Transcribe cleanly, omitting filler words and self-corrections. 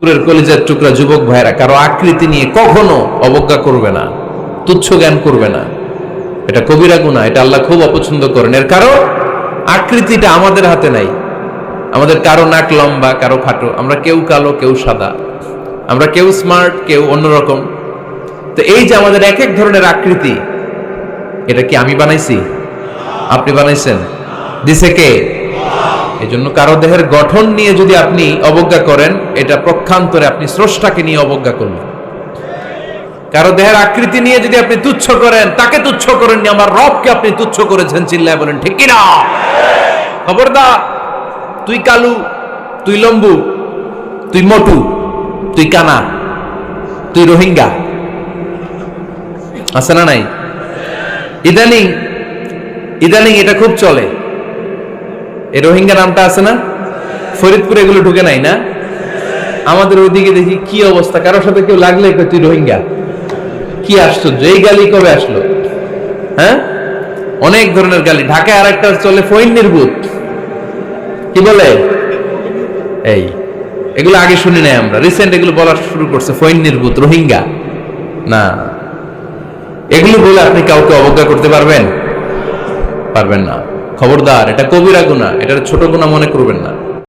পুরের কলিজার টুকরা যুবক ভাইরা, কারো আকৃতি নিয়ে কখনো অবজ্ঞা করবে না, তুচ্ছ জ্ঞান করবে না। এটা কবিরা গুনাহ, এটা আল্লাহ খুব অপছন্দ করেন। এর কারণ আকৃতিটা আমাদের হাতে নাই। আমাদের কারো নাক লম্বা, কারো খাটো, আমরা কেউ কালো, কেউ সাদা, আমরা কেউ স্মার্ট, কেউ অন্যরকম। তো এই যে আমাদের এক এক ধরনের আকৃতি, এটা কি আমি বানাইছি? আপনি বানাইছেন? দিছে কে? এই জন্য কারো দেহের গঠন নিয়ে যদি আপনি অবজ্ঞা করেন, এটা প্রক্ষান্তরে আপনি স্রষ্টাকে নিয়ে অবজ্ঞা করলেন। কারো দেহের আকৃতি নিয়ে যদি আপনি তুচ্ছ করেন, তাকে তুচ্ছ করেননি, আমার রবকে আপনি তুচ্ছ করেছেন। চিল্লায় বলেন ঠিক কিনা? খবরদার, তুই কালু, তুই লম্বু, তুই মোটু, তুই কানা, তুই রোহিঙ্গা, আছে না নাই? ইদানিং ইদানিং এটা খুব চলে। এই রোহিঙ্গা নামটা আছে না? ফরিদপুরে এগুলো ঢুকে নাই না? আমাদের ওইদিকে দেখি কি অবস্থা, কারোর সাথে কেউ লাগলে তুই রোহিঙ্গা। কি আশ্চর্য, এই গালি কবে আসলো? হ্যাঁ, অনেক ধরনের গালি। ঢাকায় আরেকটা চলে ফইন নির্বুত, কি বলে? এই এগুলো আগে শুনি নাই আমরা, রিসেন্ট এগুলো বলা শুরু করছে। ফইন নির্বুত, রোহিঙ্গা না, এগুলো বলে আপনি কাউকে অবজ্ঞা করতে পারবেন? পারবেন না। খবরদার, এটা কবিরা গুনাহ, এটা ছোট গুনাহ মনে করবেন না।